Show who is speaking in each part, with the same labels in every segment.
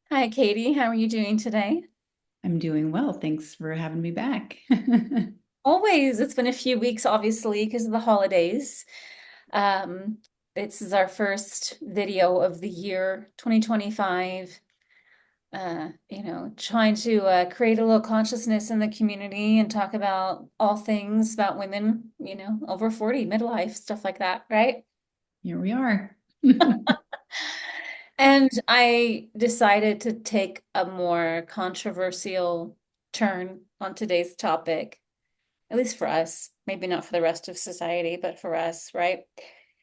Speaker 1: Hi, Katie. How are you doing today?
Speaker 2: I'm doing well. Thanks for having me back.
Speaker 1: Always. It's been a few weeks, obviously, because of the holidays. Um, this is our first video of the year 2025. Trying to create a little consciousness in the community and talk about all things about women, over 40, midlife, stuff like that, right?
Speaker 2: Here we are.
Speaker 1: And I decided to take a more controversial turn on today's topic, at least for us, maybe not for the rest of society, but for us, right?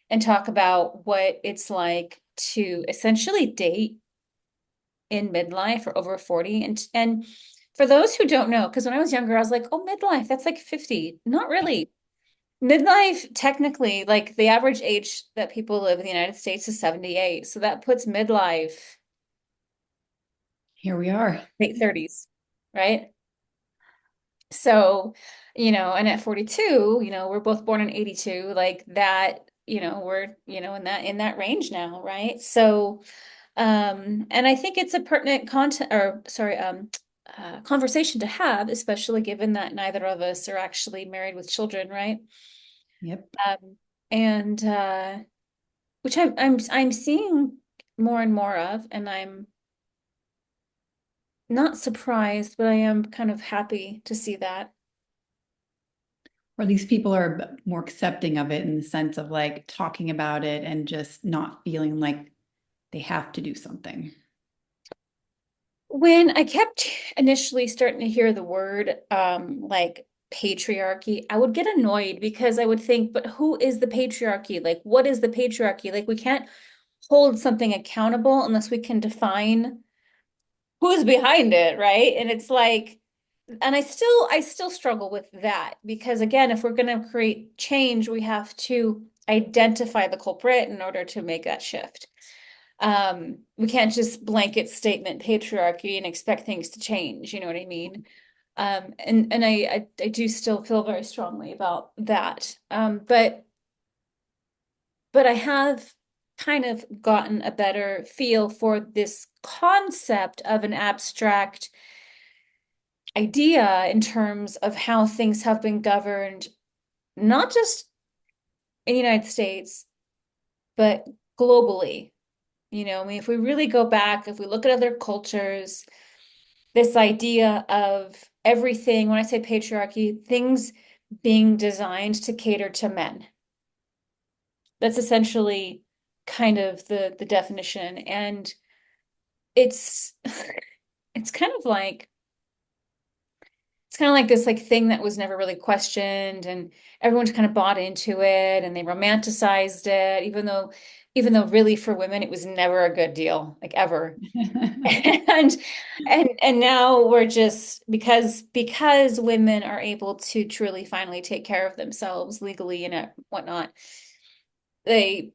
Speaker 1: And talk about what it's like to essentially date in midlife or over 40. And for those who don't know, because when I was younger, I was like, oh, midlife, that's like 50. Not really. Midlife, technically, like the average age that people live in the United States is 78. So that puts midlife
Speaker 2: Here we are.
Speaker 1: late 30s, right? So, and at 42, we're both born in 82, like that, we're, in that range now, right? So, and I think it's a pertinent content or sorry, conversation to have, especially given that neither of us are actually married with children, right?
Speaker 2: Yep.
Speaker 1: And which I'm seeing more and more of, and I'm not surprised, but I am kind of happy to see that.
Speaker 2: Or at least people are more accepting of it in the sense of like talking about it and just not feeling like they have to do something.
Speaker 1: When I kept initially starting to hear the word like patriarchy, I would get annoyed because I would think, but who is the patriarchy? Like, what is the patriarchy? Like, we can't hold something accountable unless we can define who's behind it, right? And it's like, and I still struggle with that because again, if we're going to create change, we have to identify the culprit in order to make that shift. We can't just blanket statement patriarchy and expect things to change, you know what I mean? And I do still feel very strongly about that. But I have kind of gotten a better feel for this concept of an abstract idea in terms of how things have been governed, not just in the United States, but globally. I mean, if we really go back, if we look at other cultures, this idea of everything, when I say patriarchy, things being designed to cater to men. That's essentially kind of the definition. And it's it's kind of like it's kind of like this like thing that was never really questioned and everyone's kind of bought into it and they romanticized it, even though really for women it was never a good deal, like ever. And and now we're just because women are able to truly finally take care of themselves legally and whatnot, they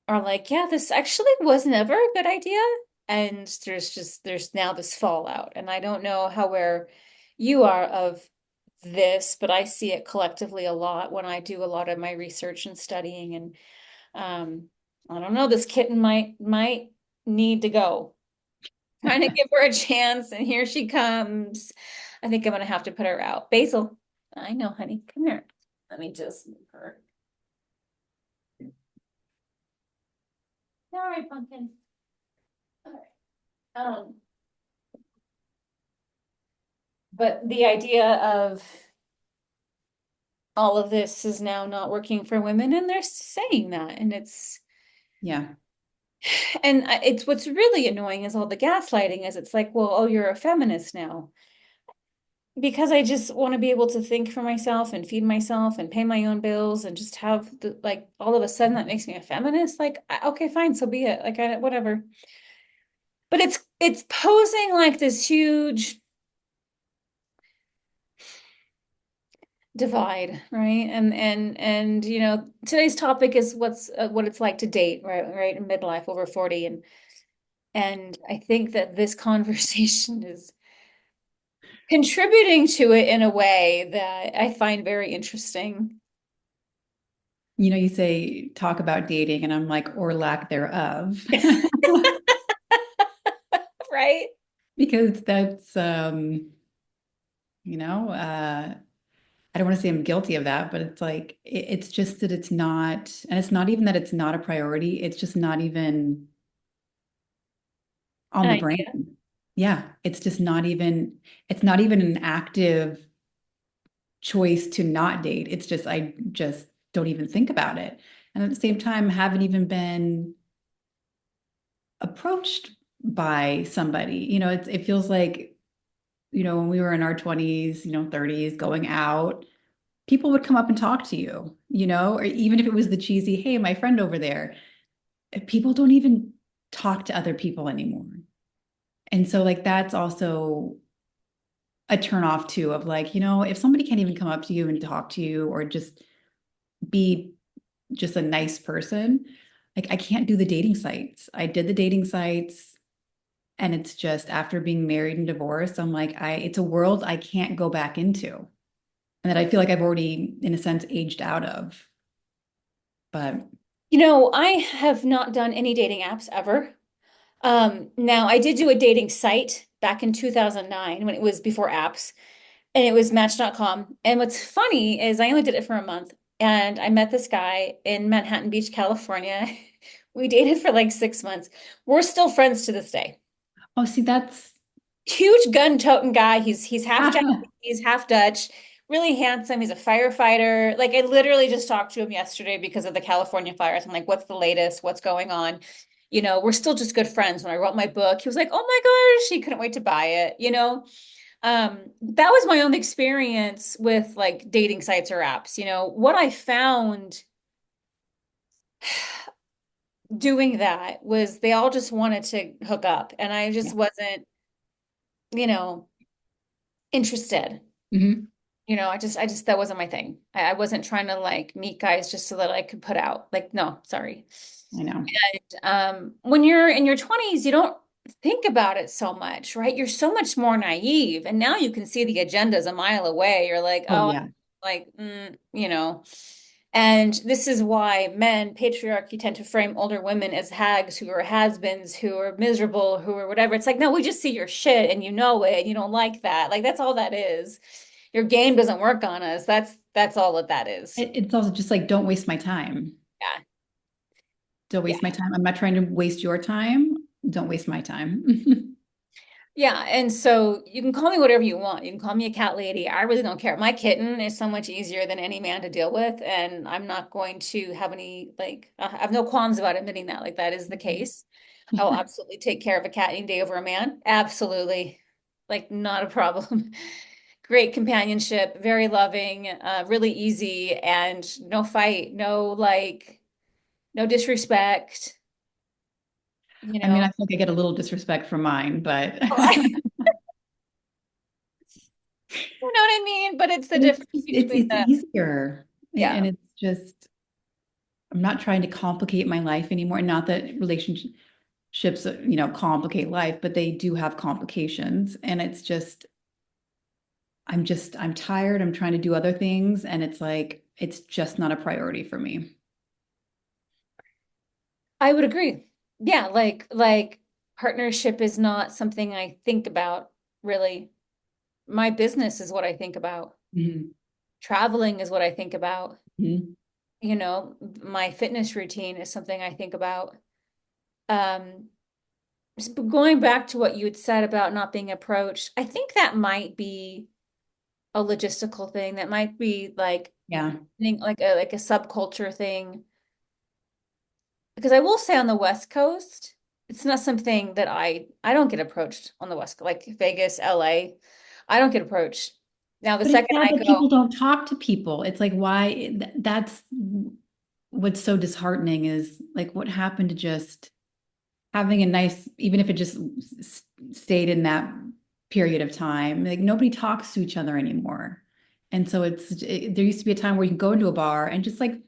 Speaker 1: are like, yeah, this actually was never a good idea. And there's now this fallout. And I don't know how where you are of this, but I see it collectively a lot when I do a lot of my research and studying. And I don't know, this kitten might need to go. Trying to give her a chance, and here she comes. I think I'm gonna have to put her out. Basil, I know, honey. Come here. Let me just move her. All right, pumpkin. All right. But the idea of all of this is now not working for women, and they're saying that, and
Speaker 2: Yeah.
Speaker 1: it's what's really annoying is all the gaslighting. Is it's like, well, oh, you're a feminist now. Because I just want to be able to think for myself and feed myself and pay my own bills and just have like all of a sudden that makes me a feminist. Like, okay, fine, so be it. Like, whatever. But it's posing like this huge divide, right? And today's topic is what it's like to date, right, in midlife over 40, and I think that this conversation is contributing to it in a way that I find very interesting.
Speaker 2: You say talk about dating, and I'm like, or lack thereov.
Speaker 1: Right?
Speaker 2: because that's you know, I don't want to say I'm guilty of that, but it's like it's just that it's not, and it's not even that it's not a priority. It's just not even on
Speaker 1: An
Speaker 2: the
Speaker 1: idea.
Speaker 2: brain. Yeah, it's not even an active choice to not date. It's just I just don't even think about it. And at the same time, haven't even been approached by somebody. It feels like, when we were in our 20s, 30s, going out, people would come up and talk to you, or even if it was the cheesy, hey, my friend over there. People don't even talk to other people anymore. And so like that's also a turn off too of like, if somebody can't even come up to you and talk to you or just be just a nice person, like I can't do the dating sites. I did the dating sites and it's just after being married and divorced, I'm like, it's a world I can't go back into. And that I feel like I've already, in a sense, aged out of. But
Speaker 1: I have not done any dating apps ever. Now I did do a dating site back in 2009 when it was before apps, and it was Match.com. And what's funny is I only did it for a month, and I met this guy in Manhattan Beach, California. We dated for like 6 months. We're still friends to this day.
Speaker 2: oh, see, that's
Speaker 1: Huge gun-toting guy. He's half Japanese, he's half Dutch, really handsome. He's a firefighter. Like I literally just talked to him yesterday because of the California fires. I'm like, what's the latest? What's going on? We're still just good friends. When I wrote my book, he was like, "Oh my gosh," he couldn't wait to buy it. That was my own experience with like dating sites or apps. What I found doing that was they all just wanted to hook up, and I
Speaker 2: yeah.
Speaker 1: just wasn't, you know, interested.
Speaker 2: Hmm.
Speaker 1: I just that wasn't my thing. I wasn't trying to like meet guys just so that I could put out. Like, no, sorry.
Speaker 2: I know.
Speaker 1: When you're in your 20s, you don't think about it so much, right? You're so much more naive. And now you can see the agendas a mile away. You're like,
Speaker 2: Oh
Speaker 1: oh,
Speaker 2: yeah.
Speaker 1: like, And this is why men, patriarchy, tend to frame older women as hags who are has-beens, who are miserable, who are whatever. It's like, no, we just see your shit and you know it and you don't like that. Like, that's all that is. Your game doesn't work on us. That's all that is.
Speaker 2: It's also just like, don't waste my time.
Speaker 1: Yeah.
Speaker 2: Don't
Speaker 1: Yeah.
Speaker 2: waste my time. I'm not trying to waste your time. Don't waste my time.
Speaker 1: Yeah, and so you can call me whatever you want. You can call me a cat lady. I really don't care. My kitten is so much easier than any man to deal with, and I'm not going to have any like I have no qualms about admitting that. Like that is the case. I will absolutely take care of a cat any day over a man. Absolutely. Like not a problem. Great companionship, very loving, really easy, and no fight, no like no disrespect, you
Speaker 2: I mean, I
Speaker 1: know.
Speaker 2: feel like I get a little disrespect from mine, but
Speaker 1: You know what I mean? But it's the
Speaker 2: but it's
Speaker 1: difference
Speaker 2: just
Speaker 1: between
Speaker 2: it's
Speaker 1: the,
Speaker 2: easier.
Speaker 1: yeah.
Speaker 2: And it's just I'm not trying to complicate my life anymore. Not that relationships, complicate life, but they do have complications. And it's just I'm tired. I'm trying to do other things, and it's like it's just not a priority for me.
Speaker 1: I would agree. Yeah, like partnership is not something I think about really. My business is what I think about.
Speaker 2: Mhm.
Speaker 1: Traveling is what I think about.
Speaker 2: Mhm.
Speaker 1: My fitness routine is something I think about. Um, Going back to what you had said about not being approached, I think that might be a logistical thing. That might be like
Speaker 2: Yeah.
Speaker 1: like a subculture thing. Because I will say on the West Coast, it's not something that I don't get approached on the West, like Vegas, LA. I don't get approached. Now, the
Speaker 2: But it's
Speaker 1: second
Speaker 2: sad
Speaker 1: I
Speaker 2: that
Speaker 1: go,
Speaker 2: people don't talk to people. It's like why that's what's so disheartening is like what happened to just having a nice, even if it just stayed in that period of time, like nobody talks to each other anymore. And so there used to be a time where you can go into a bar and just like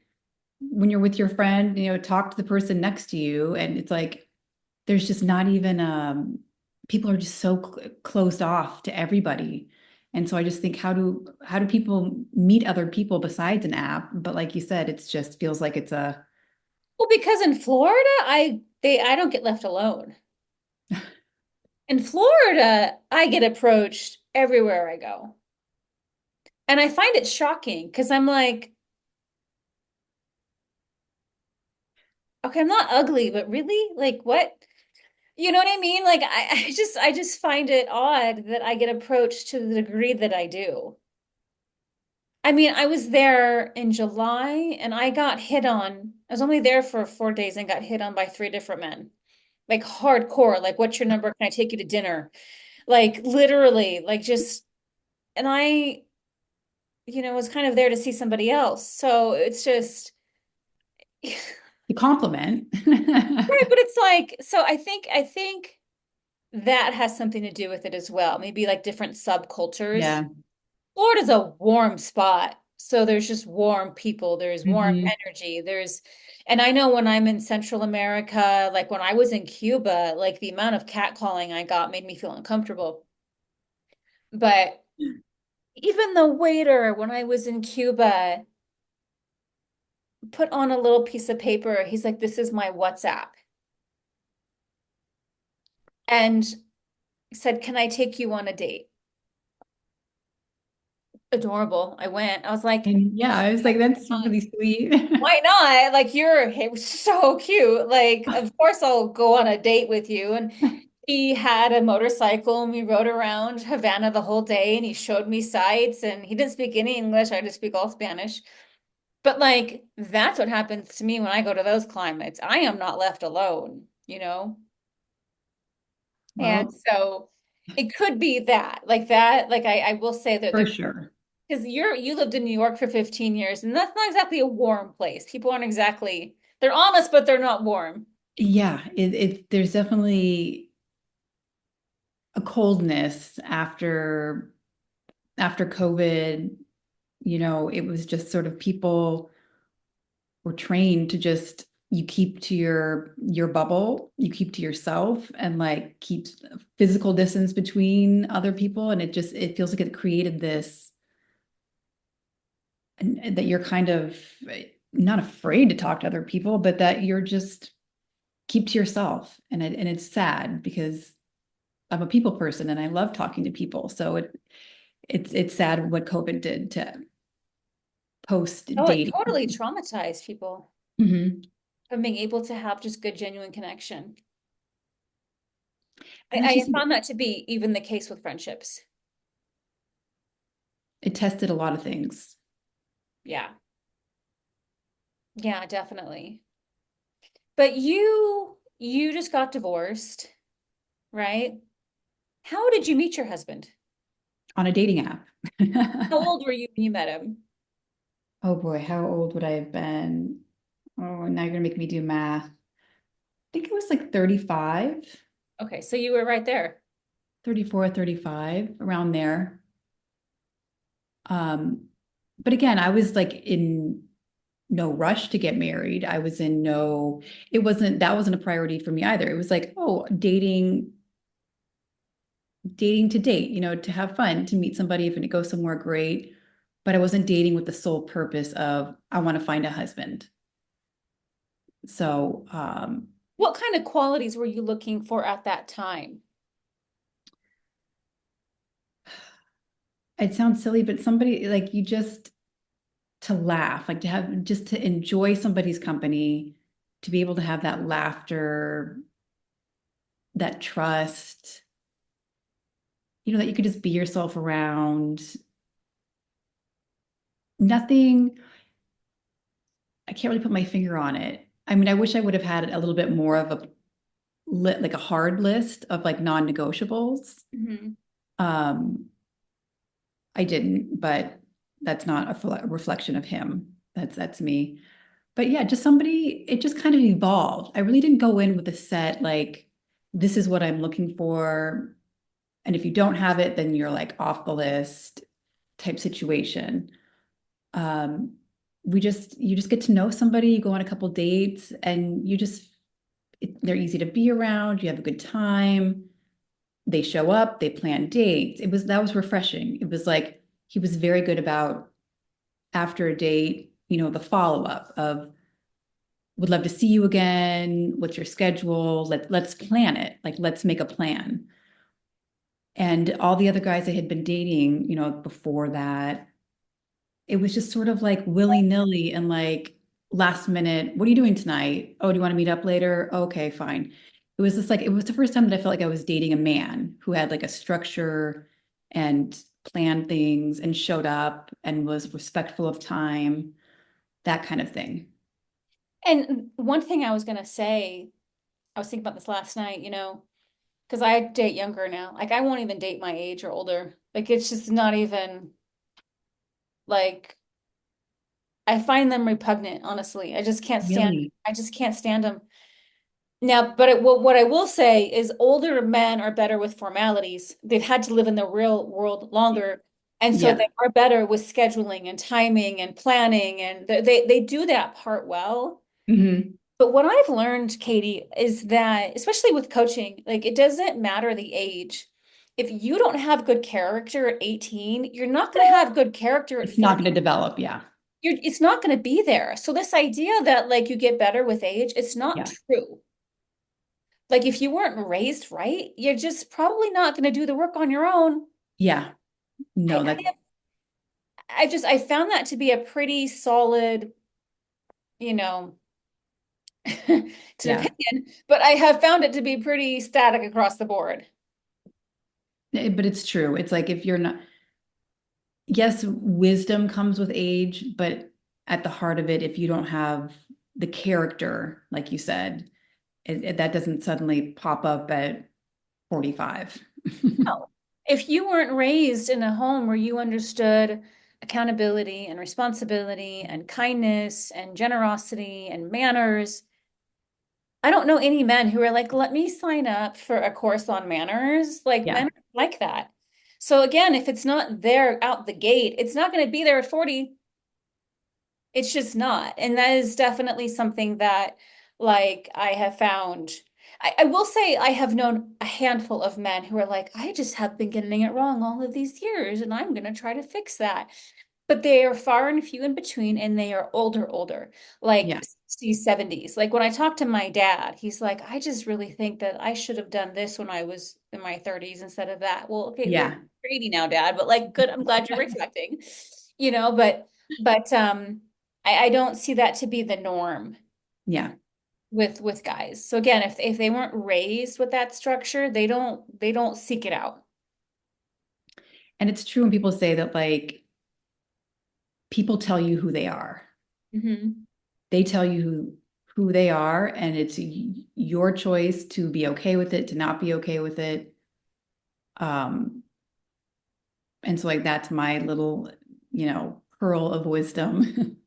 Speaker 2: when you're with your friend, talk to the person next to you. And it's like, there's just not even, people are just so closed off to everybody. And so I just think, how do people meet other people besides an app? But like you said, it's just feels like it's a,
Speaker 1: well, because in Florida, I don't get left alone. In Florida, I get approached everywhere I go. And I find it shocking because I'm like, okay, I'm not ugly, but really? Like what? You know what I mean? Like I just find it odd that I get approached to the degree that I do. I mean, I was there in July and I got hit on. I was only there for 4 days and got hit on by three different men. Like hardcore, like what's your number? Can I take you to dinner? Like literally, like just and I, was kind of there to see somebody else. So it's just
Speaker 2: The compliment.
Speaker 1: right, but it's like so I think that has something to do with it as well. Maybe like different subcultures.
Speaker 2: Yeah.
Speaker 1: Florida's a warm spot. So there's just warm people, there's warm
Speaker 2: Hmm.
Speaker 1: energy. And I know when I'm in Central America, like when I was in Cuba, like the amount of catcalling I got made me feel uncomfortable. But even the waiter, when I was in Cuba, put on a little piece of paper. He's like, "This is my WhatsApp." And said, "Can I take you on a date?" Adorable. I went. I was like,
Speaker 2: And yeah, I was like, that's really sweet.
Speaker 1: why not? Like it was so cute. Like, of course I'll go on a date with you. And he had a motorcycle and we rode around Havana the whole day and he showed me sights and he didn't speak any English. I just speak all Spanish. But like that's what happens to me when I go to those climates. I am not left alone, you know? And
Speaker 2: Well,
Speaker 1: so it could be that, like that, like I will say that
Speaker 2: for
Speaker 1: there
Speaker 2: sure.
Speaker 1: because you lived in New York for 15 years, and that's not exactly a warm place. People aren't exactly they're honest, but they're not warm.
Speaker 2: Yeah, there's definitely a coldness after COVID. It was just sort of people were trained to just you keep to your bubble, you keep to yourself and like keep physical distance between other people. And it feels like it created this and that you're kind of not afraid to talk to other people, but that you're just keep to yourself. And it's sad because I'm a people person and I love talking to people. So it's sad what COVID did to post
Speaker 1: Oh, it
Speaker 2: dating.
Speaker 1: totally traumatized people
Speaker 2: Hmm.
Speaker 1: from being able to have just good, genuine connection. I,
Speaker 2: And that's
Speaker 1: I
Speaker 2: just
Speaker 1: found that to be even the case with friendships.
Speaker 2: it tested a lot of things
Speaker 1: Yeah. Yeah, definitely. But you just got divorced, right? How did you meet your husband?
Speaker 2: on a dating app.
Speaker 1: How old were you when you met him?
Speaker 2: Oh boy, how old would I have been? Oh, now you're gonna make me do math. I think it was like 35,
Speaker 1: Okay, so you were right there.
Speaker 2: 34, 35, around there. Um, but again, I was like in no rush to get married. I was in no, that wasn't a priority for me either. It was like, oh, dating to date, to have fun, to meet somebody if it goes somewhere great. But I wasn't dating with the sole purpose of I want to find a husband. So
Speaker 1: What kind of qualities were you looking for at that time?
Speaker 2: it sounds silly, but somebody like you just to laugh, like to have just to enjoy somebody's company, to be able to have that laughter, that trust, that you could just be yourself around. Nothing, I can't really put my finger on it. I mean, I wish I would have had a little bit more of like a hard list of like non-negotiables.
Speaker 1: Mhm.
Speaker 2: Um, I didn't, but that's not a reflection of him. That's me. But yeah, just somebody, it just kind of evolved. I really didn't go in with a set like this is what I'm looking for. And if you don't have it, then you're like off the list type situation. Um, you just get to know somebody, you go on a couple dates, and they're easy to be around. You have a good time. They show up, they plan dates. That was refreshing. It was like he was very good about after a date, the follow up of would love to see you again. What's your schedule? Let's plan it. Like let's make a plan. And all the other guys I had been dating, before that, it was just sort of like willy-nilly and like last minute, what are you doing tonight? Oh, do you want to meet up later? Okay, fine. It was just like, it was the first time that I felt like I was dating a man who had like a structure and planned things and showed up and was respectful of time, that kind of thing.
Speaker 1: And one thing I was gonna say, I was thinking about this last night, because I date younger now. Like I won't even date my age or older. Like it's just not even like I find them repugnant, honestly.
Speaker 2: Really?
Speaker 1: I just can't stand them. Now, but what I will say is older men are better with formalities. They've had to live in the real world longer. And so
Speaker 2: Yeah.
Speaker 1: they are better with scheduling and timing and planning, and they do that part well.
Speaker 2: Hmm.
Speaker 1: But what I've learned, Katie, is that, especially with coaching, like it doesn't matter the age. If you don't have good character at 18, you're not going to have good character at
Speaker 2: It's not
Speaker 1: 40.
Speaker 2: going to develop. Yeah.
Speaker 1: It's not going to be there. So this idea that like you get better with age, it's not
Speaker 2: Yeah.
Speaker 1: true. Like if you weren't raised right, you're just probably not going to do the work on your own.
Speaker 2: Yeah.
Speaker 1: I,
Speaker 2: No, that
Speaker 1: I I found that to be a pretty solid, you know, it's an
Speaker 2: yeah.
Speaker 1: opinion, but I have found it to be pretty static across the board.
Speaker 2: But it's true. It's like if you're not, yes, wisdom comes with age, but at the heart of it, if you don't have the character, like you said, that doesn't suddenly pop up at 45.
Speaker 1: No. If you weren't raised in a home where you understood accountability and responsibility and kindness and generosity and manners, I don't know any men who are like, let me sign up for a course on manners. Like men
Speaker 2: Yeah.
Speaker 1: are like that. So again, if it's not there out the gate, it's not going to be there at 40. It's just not. And that is definitely something that like I have found. I will say I have known a handful of men who are like, I just have been getting it wrong all of these years, and I'm going to try to fix that. But they are far and few in between, and they are older, like
Speaker 2: Yeah.
Speaker 1: 60s, 70s. Like when I talk to my dad, he's like, I just really think that I should have done this when I was in my 30s instead of that. Well, okay, you're
Speaker 2: Yeah.
Speaker 1: 80 now, Dad, but like good, I'm glad you're reflecting, but I don't see that to be the norm
Speaker 2: Yeah.
Speaker 1: with guys. So again, if they weren't raised with that structure, they don't seek it out.
Speaker 2: And it's true when people say that, like, people tell you who they are.
Speaker 1: Hmm.
Speaker 2: They tell you who they are, and it's your choice to be okay with it, to not be okay with it. Um, and so like that's my little, pearl of wisdom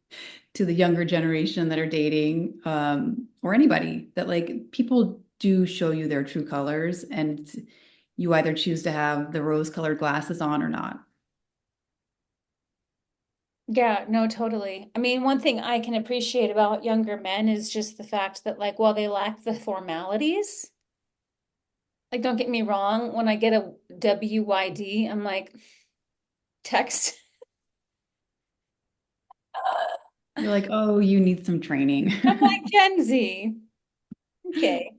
Speaker 2: to the younger generation that are dating, or anybody that like people do show you their true colors, and you either choose to have the rose-colored glasses on or not.
Speaker 1: Yeah, no, totally. I mean, one thing I can appreciate about younger men is just the fact that, like, while they lack the formalities, like, don't get me wrong, when I get a WYD, I'm like, text.
Speaker 2: You're like, oh, you need some training.
Speaker 1: I'm like, Gen Z. Okay.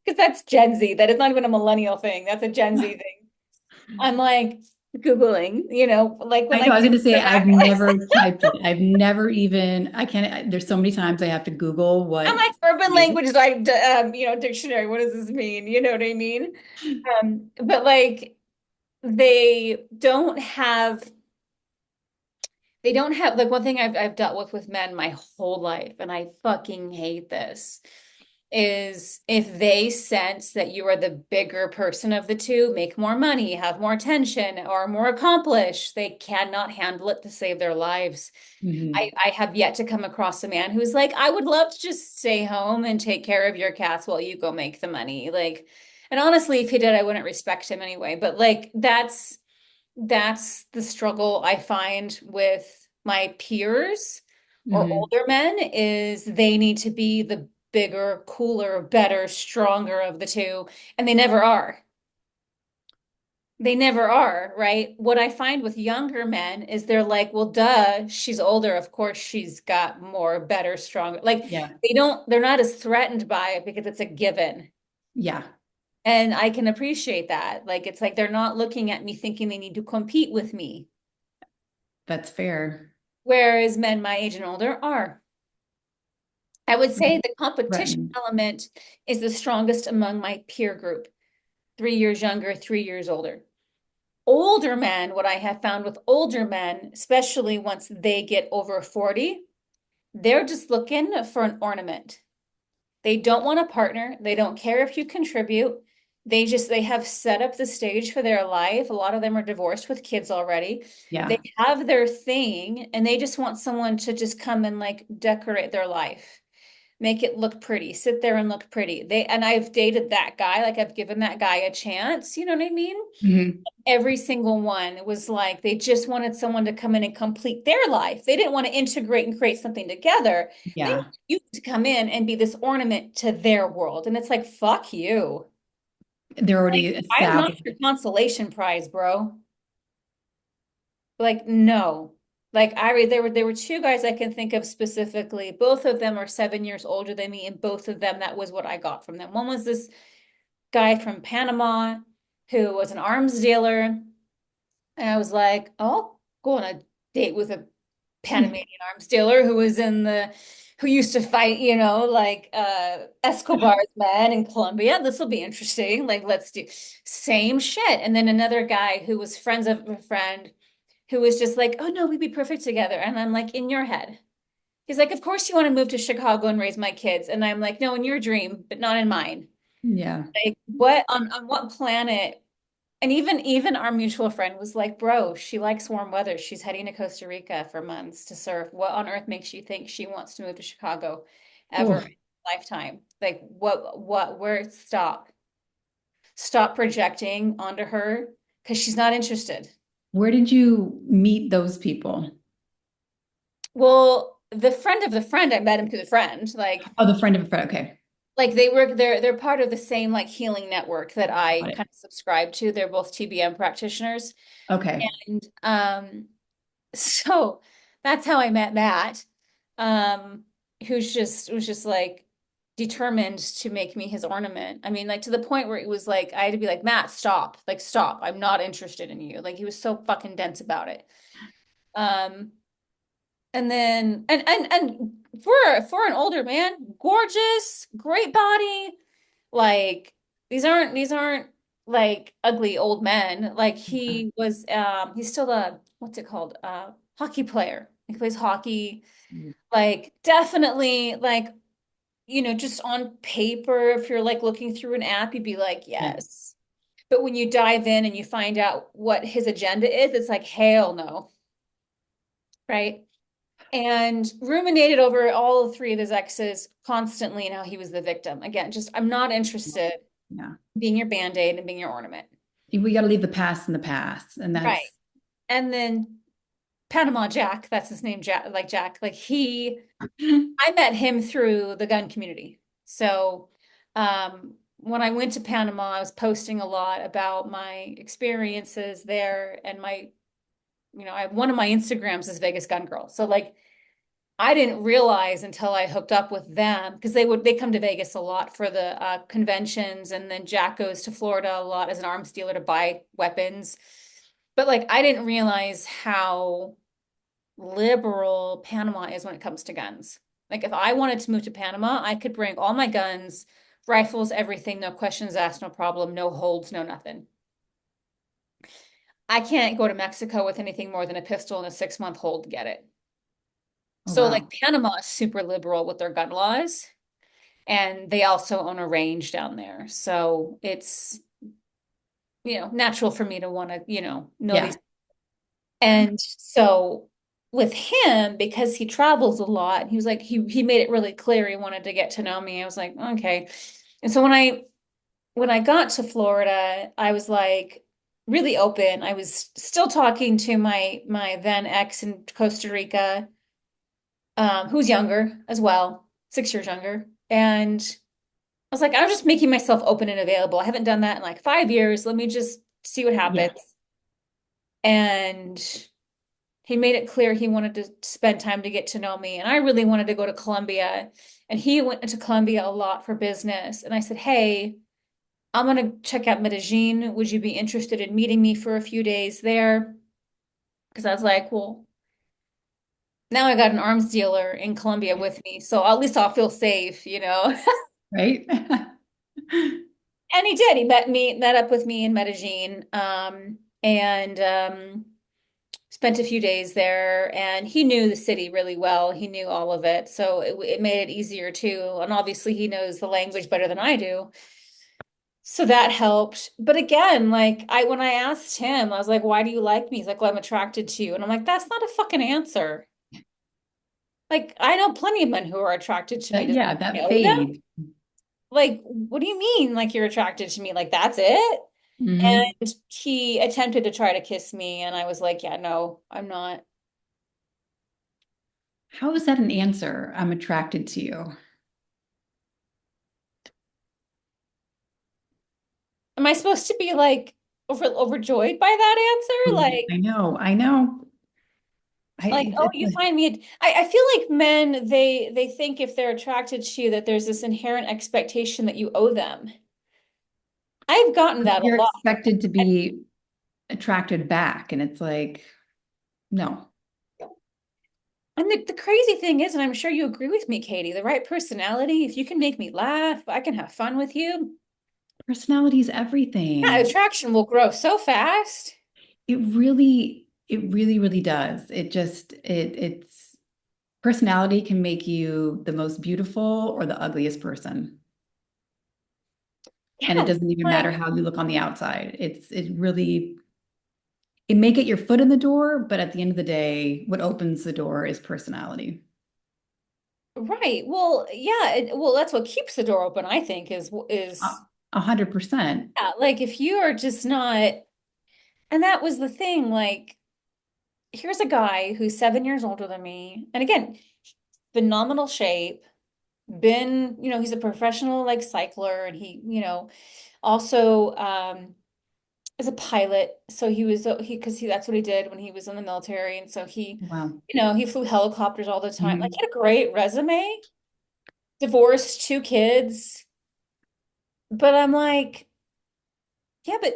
Speaker 1: Because that's Gen Z. That is not even a millennial thing. That's a Gen Z thing. I'm like, Googling, like when
Speaker 2: I
Speaker 1: I
Speaker 2: know, I was
Speaker 1: get
Speaker 2: going to say, I've
Speaker 1: back.
Speaker 2: never typed it. I've never even, I can't, there's so many times I have to Google
Speaker 1: I'm
Speaker 2: what
Speaker 1: like urban
Speaker 2: means.
Speaker 1: language, dictionary. What does this mean? You know what I mean? But like they don't have like one thing I've dealt with men my whole life, and I fucking hate this, is if they sense that you are the bigger person of the two, make more money, have more attention, or more accomplished, they cannot handle it to save their lives.
Speaker 2: Mhm.
Speaker 1: I have yet to come across a man who's like, I would love to just stay home and take care of your cats while you go make the money. Like, and honestly, if he did, I wouldn't respect him anyway. But like, that's the struggle I find with my peers or
Speaker 2: Mhm.
Speaker 1: older men is they need to be the bigger, cooler, better, stronger of the two, and they never are. They never are, right? What I find with younger men is they're like, well, duh, she's older. Of course, she's got more, better, stronger. Like
Speaker 2: Yeah.
Speaker 1: they're not as threatened by it because it's a given.
Speaker 2: Yeah.
Speaker 1: And I can appreciate that. Like, it's like they're not looking at me thinking they need to compete with me.
Speaker 2: That's fair.
Speaker 1: Whereas men my age and older are. I would say the competition
Speaker 2: Threatened.
Speaker 1: element is the strongest among my peer group, 3 years younger, 3 years older. Older men, what I have found with older men, especially once they get over 40, they're just looking for an ornament. They don't want a partner. They don't care if you contribute. They have set up the stage for their life. A lot of them are divorced with kids already. They
Speaker 2: Yeah.
Speaker 1: have their thing and they just want someone to just come and like decorate their life, make it look pretty, sit there and look pretty. And I've dated that guy, like I've given that guy a chance, you know what I mean?
Speaker 2: Hmm.
Speaker 1: Every single one was like they just wanted someone to come in and complete their life. They didn't want to integrate and create something together. They want
Speaker 2: Yeah.
Speaker 1: you to come in and be this ornament to their world. And it's like, fuck you.
Speaker 2: They're
Speaker 1: Like,
Speaker 2: already
Speaker 1: I'm not
Speaker 2: established.
Speaker 1: your consolation prize, bro. Like, no. Like there were two guys I can think of specifically. Both of them are 7 years older than me, and both of them, that was what I got from them. One was this guy from Panama who was an arms dealer. And I was like, oh, go on a date with a Panamanian arms dealer who used to fight, like Escobar's men in Colombia. This will be interesting. Like, let's do same shit. And then another guy who was friends of a friend who was just like, oh no, we'd be perfect together. And I'm like, in your head. He's like, of course you want to move to Chicago and raise my kids. And I'm like, no, in your dream, but not in mine.
Speaker 2: Yeah.
Speaker 1: Like, what on what planet? And even our mutual friend was like, bro, she likes warm weather. She's heading to Costa Rica for months to surf. What on earth makes you think she wants to move to Chicago ever in
Speaker 2: Oh,
Speaker 1: her lifetime? Like, where, stop. Stop projecting onto her because she's not interested.
Speaker 2: where did you meet those people?
Speaker 1: Well, the friend of the friend, I met him through the friend.
Speaker 2: Oh, the friend of a friend. Okay.
Speaker 1: They're part of the same like healing network that I
Speaker 2: Got it.
Speaker 1: kind of subscribe to. They're both TBM practitioners.
Speaker 2: Okay.
Speaker 1: And so that's how I met Matt, um, who's just was just like determined to make me his ornament. I mean, like to the point where it was like I had to be like, Matt, stop. Like, stop. I'm not interested in you. Like he was so fucking dense about it. Um, and then and for an older man, gorgeous, great body. Like these aren't like ugly old men. Like he's still a what's it called? Hockey player. He plays hockey. Like definitely like just on paper, if you're like looking through an app, you'd be like,
Speaker 2: Yeah.
Speaker 1: yes. But when you dive in and you find out what his agenda is, it's like, hell no, right? And ruminated over all three of his exes constantly and how he was the victim. Again, just I'm not interested
Speaker 2: Yeah.
Speaker 1: in being your band-aid and being your ornament.
Speaker 2: We got to leave the past in the past. And
Speaker 1: Right.
Speaker 2: that's,
Speaker 1: And then Panama Jack, that's his name, Jack, like I met him through the gun community. So when I went to Panama, I was posting a lot about my experiences there and one of my Instagrams is Vegas Gun Girl. So like I didn't realize until I hooked up with them because they come to Vegas a lot for the conventions, and then Jack goes to Florida a lot as an arms dealer to buy weapons. But like I didn't realize how liberal Panama is when it comes to guns. Like if I wanted to move to Panama, I could bring all my guns, rifles, everything, no questions asked, no problem, no holds, no nothing. I can't go to Mexico with anything more than a pistol and a 6 month hold to get it.
Speaker 2: oh,
Speaker 1: So like
Speaker 2: wow.
Speaker 1: Panama is super liberal with their gun laws, and they also own a range down there. So it's, natural for me to want to, know
Speaker 2: Yeah.
Speaker 1: these. And so with him, because he travels a lot, he was like, he made it really clear he wanted to get to know me. I was like, okay. And so when I got to Florida, I was like really open. I was still talking to my then ex in Costa Rica, who's younger as well, 6 years younger. And I was like, I'm just making myself open and available. I haven't done that in like 5 years. Let me just see what happens.
Speaker 2: Yeah.
Speaker 1: And he made it clear he wanted to spend time to get to know me. And I really wanted to go to Colombia. And he went to Colombia a lot for business. And I said, hey, I'm gonna check out Medellin. Would you be interested in meeting me for a few days there? Because I was like, well, now I got an arms dealer in Colombia with me, so at least I'll feel safe, you know?
Speaker 2: Right?
Speaker 1: And he did. He met up with me in Medellin, and spent a few days there. And he knew the city really well. He knew all of it, so it made it easier too. And obviously, he knows the language better than I do, so that helped. But again, like when I asked him, I was like, "Why do you like me?" He's like, "Well, I'm attracted to you," and I'm like, "That's not a fucking answer." Like I know plenty of men who are attracted to me. Does
Speaker 2: Yeah,
Speaker 1: he
Speaker 2: that
Speaker 1: know them?
Speaker 2: fade.
Speaker 1: Like, what do you mean? Like you're attracted to me? Like that's it?
Speaker 2: Hmm.
Speaker 1: And he attempted to try to kiss me, and I was like, yeah, no, I'm not.
Speaker 2: How is that an answer? I'm attracted to you.
Speaker 1: Am I supposed to be like overjoyed by that answer?
Speaker 2: I know, I know.
Speaker 1: Oh, you find me. I feel like men, they think if they're attracted to you that there's this inherent expectation that you owe them. I've gotten that a
Speaker 2: You're
Speaker 1: lot.
Speaker 2: expected to be attracted back, and it's like, no.
Speaker 1: And the crazy thing is, and I'm sure you agree with me, Katie, the right personality, if you can make me laugh, I can have fun with you.
Speaker 2: Personality is
Speaker 1: That
Speaker 2: everything.
Speaker 1: attraction will grow so fast.
Speaker 2: It really does. It's personality can make you the most beautiful or the ugliest person. And it
Speaker 1: Yeah,
Speaker 2: doesn't even
Speaker 1: like
Speaker 2: matter how you look on the outside. It may get your foot in the door, but at the end of the day, what opens the door is personality.
Speaker 1: right. Well, yeah, well, that's what keeps the door open, I think,
Speaker 2: A
Speaker 1: is
Speaker 2: 100%.
Speaker 1: yeah, like if you are just not, and that was the thing, like here's a guy who's 7 years older than me, and again, phenomenal shape, been, he's a professional like cycler, and he, also is a pilot. So he was because that's what he did when he was in the military, and so he,
Speaker 2: Wow.
Speaker 1: he flew helicopters all the time. Like
Speaker 2: Mhm.
Speaker 1: he had a great resume, divorced, two kids. But I'm like, yeah, but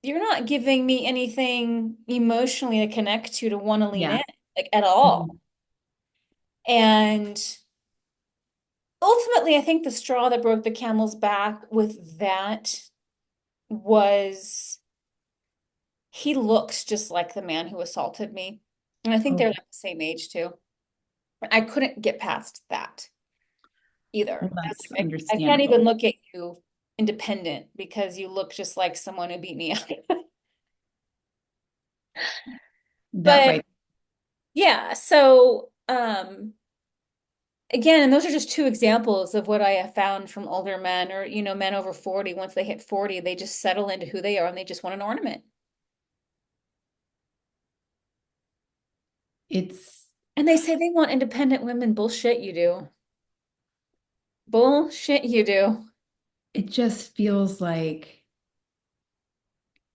Speaker 1: you're not giving me anything emotionally to connect to want to lean
Speaker 2: Yeah.
Speaker 1: in, like at all.
Speaker 2: Mhm.
Speaker 1: And ultimately, I think the straw that broke the camel's back with that was he looked just like the man who assaulted me. And I think they're
Speaker 2: Oh,
Speaker 1: like the same age too. I couldn't get past that
Speaker 2: well,
Speaker 1: either. I was
Speaker 2: that's
Speaker 1: like, I can't even
Speaker 2: understandable.
Speaker 1: look at you independent because you look just like someone who beat me up.
Speaker 2: That
Speaker 1: But
Speaker 2: right.
Speaker 1: yeah, so again, and those are just two examples of what I have found from older men or, men over 40. Once they hit 40, they just settle into who they are and they just want an ornament.
Speaker 2: It's
Speaker 1: And they say they want independent women. Bullshit, you do. Bullshit, you do.
Speaker 2: it just feels like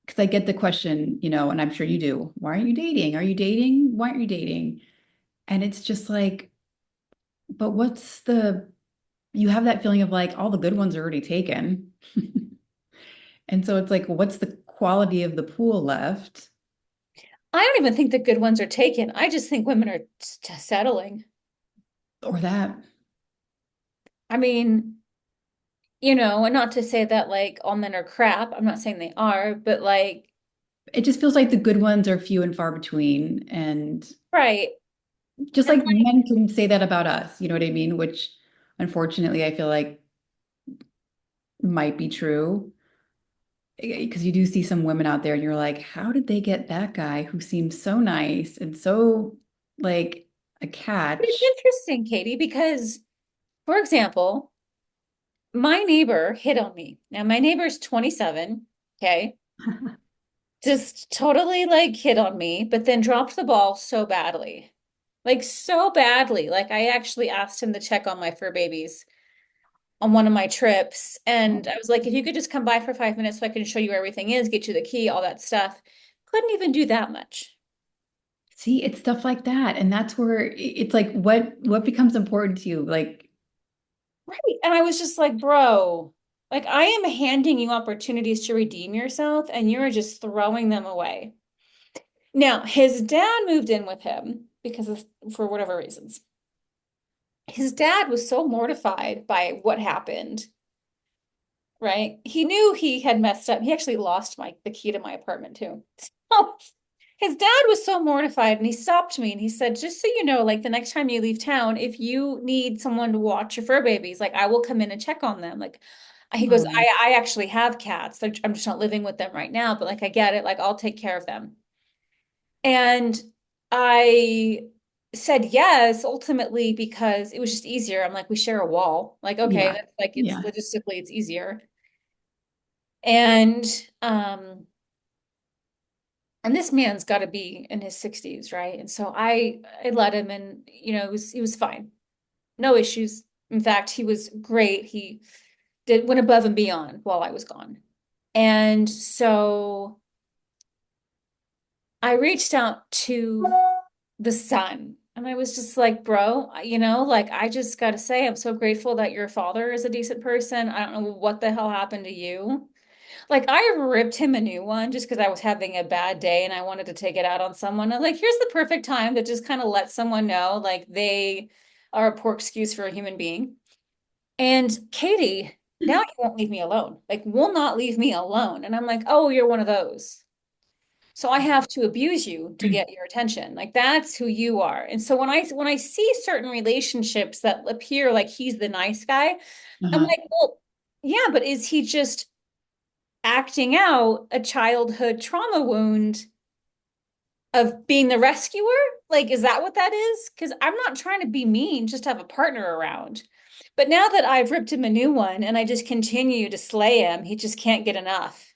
Speaker 2: because I get the question, and I'm sure you do. Why aren't you dating? Are you dating? Why aren't you dating? And it's just like, but you have that feeling of like all the good ones are already taken. And so it's like, what's the quality of the pool left?
Speaker 1: I don't even think the good ones are taken. I just think women are settling.
Speaker 2: Or that
Speaker 1: I mean, and not to say that like all men are crap. I'm not saying they are, but like,
Speaker 2: it just feels like the good ones are few and far between. And
Speaker 1: right.
Speaker 2: just
Speaker 1: And
Speaker 2: like men can say that about us, you know what I mean? Which unfortunately I feel like might be true. Because you do see some women out there and you're like, how did they get that guy who seems so nice and so like a
Speaker 1: but it's
Speaker 2: catch?
Speaker 1: interesting, Katie, because for example, my neighbor hit on me. Now my neighbor's 27, okay? Just totally like hit on me, but then dropped the ball so badly. Like so badly. Like I actually asked him to check on my fur babies on one of my trips. And I was like, if you could just come by for 5 minutes so I can show you where everything is, get you the key, all that stuff. Couldn't even do that much.
Speaker 2: See, it's stuff like that. And that's where it's like what becomes important to you? Like,
Speaker 1: Right. And I was just like, bro. Like I am handing you opportunities to redeem yourself and you're just throwing them away. Now, his dad moved in with him because of, for whatever reasons. His dad was so mortified by what happened, right? He knew he had messed up. He actually lost the key to my apartment too. So his dad was so mortified and he stopped me and he said, just so you know, like the next time you leave town, if you need someone to watch your fur babies, like I will come in and check on them. Like he goes,
Speaker 2: Oh,
Speaker 1: I actually have cats. I'm just not living with them right now, but like I get it. Like I'll take care of them. And I said yes, ultimately, because it was just easier. I'm like, we share a wall. Like, okay,
Speaker 2: yeah.
Speaker 1: that's like it's
Speaker 2: Yeah.
Speaker 1: logistically it's easier. And um and this man's got to be in his 60s, right? And so I let him and he was fine. No issues. In fact, he was great. He did went above and beyond while I was gone. And so I reached out to the son and I was just like, bro, like I just got to say I'm so grateful that your father is a decent person. I don't know what the hell happened to you. Like I ripped him a new one just because I was having a bad day and I wanted to take it out on someone. And like, here's the perfect time to just kind of let someone know like they are a poor excuse for a human being. And Katie, now you won't leave me alone. Like, will not leave me alone. And I'm like, oh, you're one of those. So I have to abuse you to get your attention. Like that's who you are. And so when I see certain relationships that appear like he's the nice guy, I'm
Speaker 2: Uh-huh.
Speaker 1: like, well, yeah, but is he just acting out a childhood trauma wound of being the rescuer? Like, is that what that is? Because I'm not trying to be mean, just to have a partner around. But now that I've ripped him a new one and I just continue to slay him, he just can't get enough.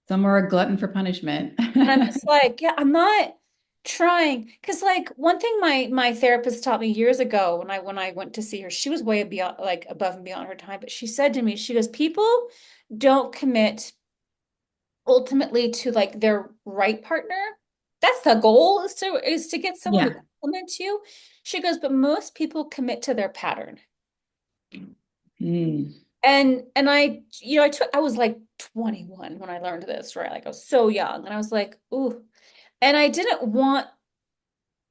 Speaker 2: Some are a glutton for punishment.
Speaker 1: And I'm just like, yeah, I'm not trying. Because like one thing my therapist taught me years ago when I went to see her, she was way beyond like above and beyond her time, but she said to me, she goes, people don't commit ultimately to like their right partner. That's the goal is to get someone to
Speaker 2: Yeah.
Speaker 1: compliment you. She goes, but most people commit to their pattern.
Speaker 2: Mm.
Speaker 1: And I was like 21 when I learned this, right? Like I was so young. And I was like, ooh. And I didn't want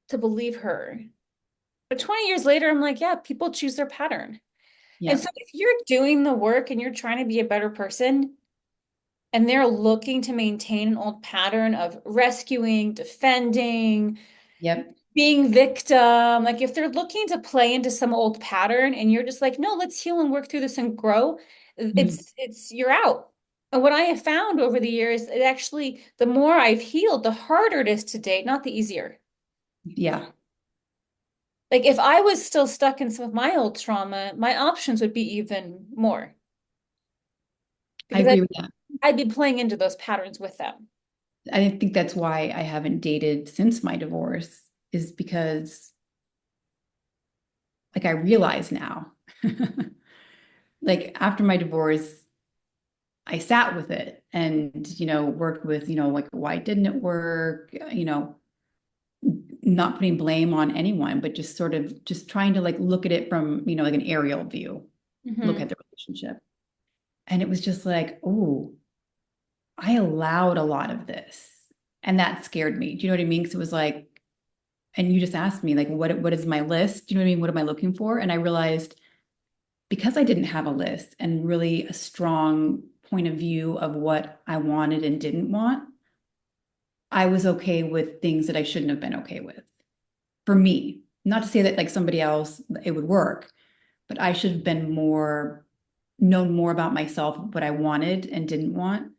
Speaker 1: to believe her. But 20 years later, I'm like, yeah, people choose their pattern. And so
Speaker 2: Yep.
Speaker 1: if you're doing the work and you're trying to be a better person, and they're looking to maintain an old pattern of rescuing, defending,
Speaker 2: Yep.
Speaker 1: being victim. Like if they're looking to play into some old pattern and you're just like, no, let's heal and work through this and grow,
Speaker 2: Mhm.
Speaker 1: it's you're out. And what I have found over the years, it actually, the more I've healed, the harder it is to date, not the easier.
Speaker 2: Yeah.
Speaker 1: Like if I was still stuck in some of my old trauma, my options would be even more
Speaker 2: I
Speaker 1: because
Speaker 2: agree with that.
Speaker 1: I'd be playing into those patterns with them.
Speaker 2: I think that's why I haven't dated since my divorce, is because like I realize now, like after my divorce, I sat with it and, worked with, like why didn't it work? Not putting blame on anyone, but just sort of just trying to like look at it from, like an aerial view, look
Speaker 1: Hmm.
Speaker 2: at the relationship. And it was just like, oh, I allowed a lot of this. And that scared me. Do you know what I mean? Because it was like, and you just asked me, like, what is my list? Do you know what I mean? What am I looking for? And I realized because I didn't have a list and really a strong point of view of what I wanted and didn't want, I was okay with things that I shouldn't have been okay with. For me, not to say that like somebody else it would work, but I should have been more known more about myself, what I wanted and didn't want.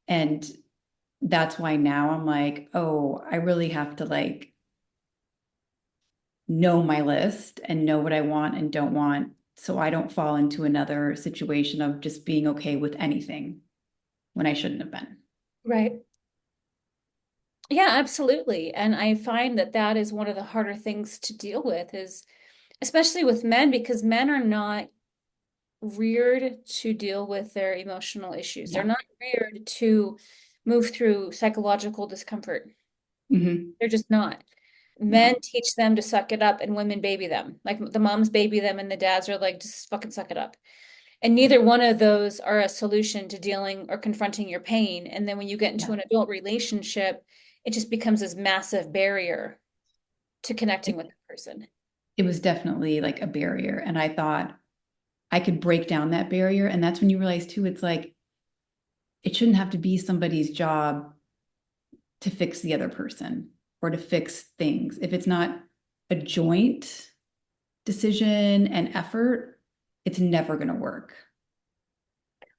Speaker 2: And that's why now I'm like, oh, I really have to like know my list and know what I want and don't want so I don't fall into another situation of just being okay with anything when I shouldn't have been.
Speaker 1: Right. Yeah, absolutely. And I find that that is one of the harder things to deal with is especially with men because men are not reared to deal with their emotional issues. They're
Speaker 2: Yeah.
Speaker 1: not reared to move through psychological discomfort.
Speaker 2: Hmm.
Speaker 1: They're just not.
Speaker 2: Yeah.
Speaker 1: Men teach them to suck it up and women baby them. Like the moms baby them and the dads are like, just fucking suck it up. And neither one of those are a solution to dealing or confronting your pain. And then when you get into
Speaker 2: Yeah.
Speaker 1: an adult relationship, it just becomes this massive barrier to connecting
Speaker 2: It,
Speaker 1: with the person.
Speaker 2: it was definitely like a barrier. And I thought I could break down that barrier. And that's when you realize too, it's like it shouldn't have to be somebody's job to fix the other person or to fix things. If it's not a joint decision and effort, it's never going to work.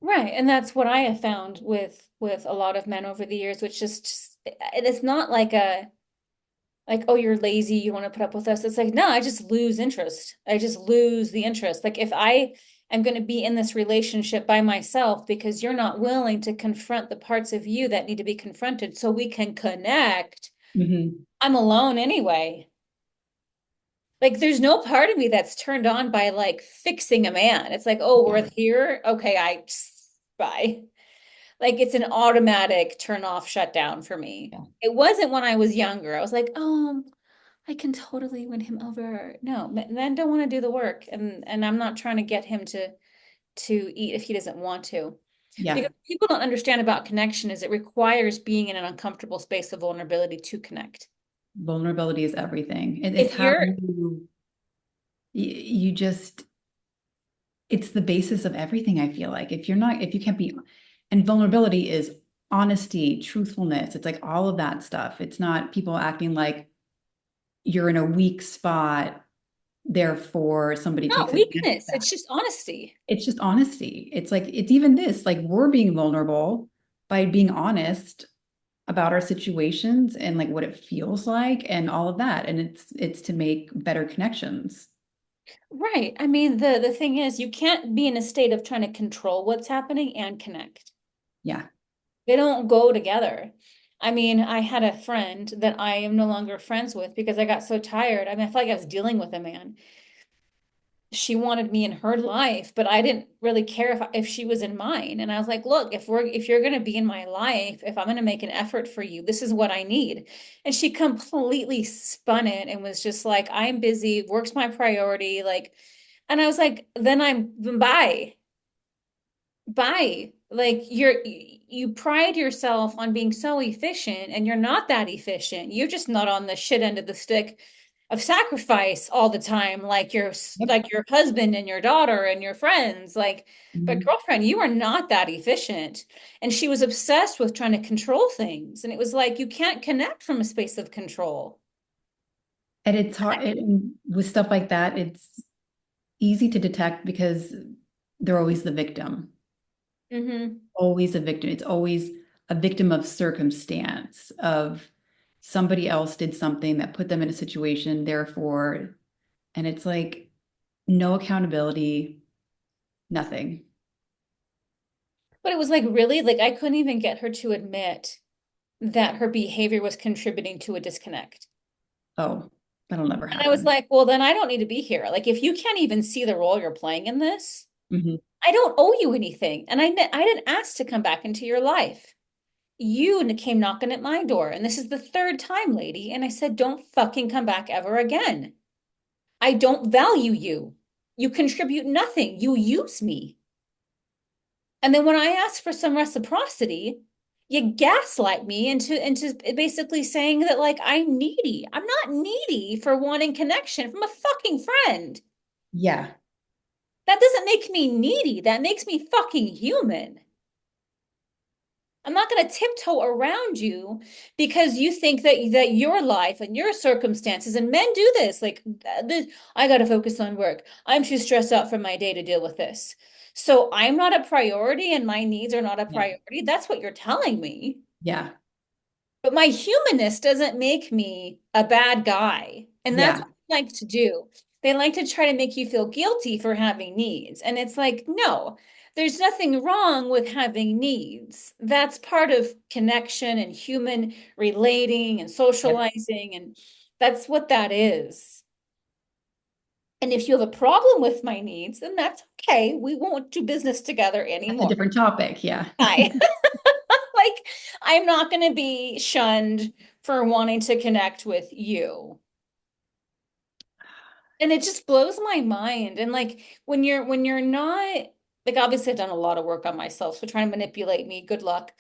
Speaker 1: Right. And that's what I have found with a lot of men over the years, which is just it's not like a like, oh, you're lazy, you want to put up with us. It's like, no, I just lose interest. I just lose the interest. Like if I am going to be in this relationship by myself because you're not willing to confront the parts of you that need to be confronted so we can connect,
Speaker 2: Mhm.
Speaker 1: I'm alone anyway. Like there's no part of me that's turned on by like fixing a man. It's like, oh,
Speaker 2: Yeah.
Speaker 1: we're here. Okay, I bye. Like it's an automatic turn off, shut down for me.
Speaker 2: Yeah.
Speaker 1: It wasn't when I was younger. I was like, oh, I can totally win him over. No, men don't want to do the work, and I'm not trying to get him to eat if he doesn't want to. Because
Speaker 2: Yeah.
Speaker 1: what people don't understand about connection is it requires being in an uncomfortable space of vulnerability to connect.
Speaker 2: Vulnerability is everything. It's
Speaker 1: If
Speaker 2: how
Speaker 1: you're
Speaker 2: you just it's the basis of everything, I feel like. If you can't be, and vulnerability is honesty, truthfulness. It's like all of that stuff. It's not people acting like you're in a weak spot, therefore somebody
Speaker 1: not
Speaker 2: takes advantage of
Speaker 1: weakness,
Speaker 2: that.
Speaker 1: it's just honesty.
Speaker 2: It's just honesty. It's like it's even this, like we're being vulnerable by being honest about our situations and like what it feels like and all of that. And it's to make better connections.
Speaker 1: Right. I mean, the thing is, you can't be in a state of trying to control what's happening and connect.
Speaker 2: Yeah.
Speaker 1: They don't go together. I mean, I had a friend that I am no longer friends with because I got so tired. I mean, I felt like I was dealing with a man. She wanted me in her life, but I didn't really care if she was in mine. And I was like, look, if you're going to be in my life, if I'm going to make an effort for you, this is what I need. And she completely spun it and was just like, I'm busy, work's my priority. Like, and I was like, then bye. Bye. Like you pride yourself on being so efficient and you're not that efficient. You're just not on the shit end of the stick of sacrifice all the time
Speaker 2: Yep.
Speaker 1: like your husband and your daughter and your friends. Like, but
Speaker 2: Mhm.
Speaker 1: girlfriend, you are not that efficient. And she was obsessed with trying to control things. And it was like you can't connect from a space of control.
Speaker 2: And it's hard and with stuff like that, it's easy to detect because they're always the victim,
Speaker 1: Hmm.
Speaker 2: always a victim. It's always a victim of circumstance, of somebody else did something that put them in a situation, therefore, and it's like no accountability, nothing.
Speaker 1: But it was like really like I couldn't even get her to admit that her behavior was contributing to a disconnect.
Speaker 2: Oh, that'll never
Speaker 1: And I was
Speaker 2: happen.
Speaker 1: like, well, then I don't need to be here. Like, if you can't even see the role you're playing in this,
Speaker 2: Mhm.
Speaker 1: I don't owe you anything. And I didn't ask to come back into your life. You came knocking at my door, and this is the third time, lady. And I said, don't fucking come back ever again. I don't value you. You contribute nothing. You use me. And then when I ask for some reciprocity, you gaslight me into basically saying that like I'm needy. I'm not needy for wanting connection from a fucking friend.
Speaker 2: Yeah,
Speaker 1: That doesn't make me needy. That makes me fucking human. I'm not going to tiptoe around you because you think that your life and your circumstances and men do this like this, I got to focus on work. I'm too stressed out from my day to deal with this. So I'm not a priority and my needs are not a
Speaker 2: yeah,
Speaker 1: priority. That's what you're telling me.
Speaker 2: yeah,
Speaker 1: But my humanness doesn't make me a bad guy. And that's
Speaker 2: yeah,
Speaker 1: what they like to do. They like to try to make you feel guilty for having needs. And it's like, no, there's nothing wrong with having needs. That's part of connection and human relating and
Speaker 2: yep.
Speaker 1: socializing. And that's what that is. And if you have a problem with my needs, then that's okay. We won't do business together
Speaker 2: That's a
Speaker 1: anymore.
Speaker 2: different topic. Yeah.
Speaker 1: Bye. Like, I'm not going to be shunned for wanting to connect with you. And it just blows my mind. And like when you're not like obviously I've done a lot of work on myself, so trying to manipulate me, good luck.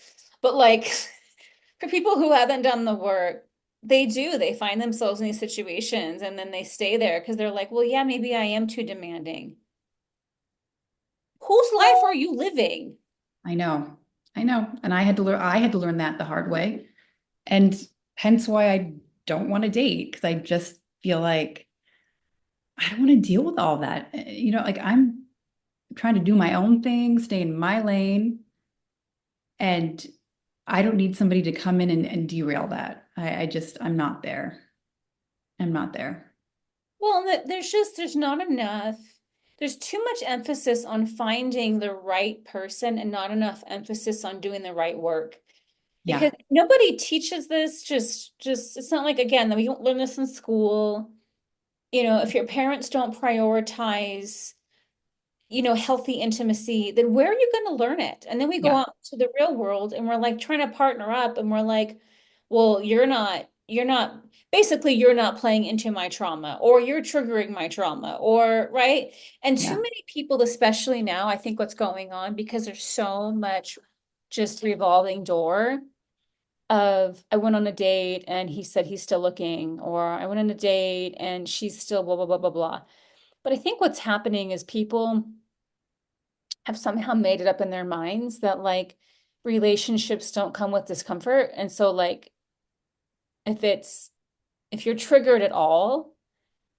Speaker 1: But like for people who haven't done the work, they find themselves in these situations and then they stay there because they're like, well, yeah, maybe I am too demanding. Whose life are you living?
Speaker 2: I know. I know. And I had to learn that the hard way. And hence why I don't want to date because I just feel like I don't want to deal with all that. Like I'm trying to do my own thing, stay in my lane, and I don't need somebody to come in and derail that. I'm not there. I'm not there.
Speaker 1: Well, there's not enough. There's too much emphasis on finding the right person and not enough emphasis on doing the right work. Because
Speaker 2: Yeah.
Speaker 1: nobody teaches this, just it's not like again that we don't learn this in school. If your parents don't prioritize healthy intimacy, then where are you going to learn it? And then we go
Speaker 2: Yeah.
Speaker 1: out to the real world and we're like trying to partner up and we're like, well, basically you're not playing into my trauma or you're triggering my trauma or right. And too
Speaker 2: Yeah.
Speaker 1: many people, especially now, I think what's going on because there's so much just revolving door of I went on a date and he said he's still looking, or I went on a date and she's still blah, blah, blah, blah, blah. But I think what's happening is people have somehow made it up in their minds that like relationships don't come with discomfort. And so like if it's if you're triggered at all,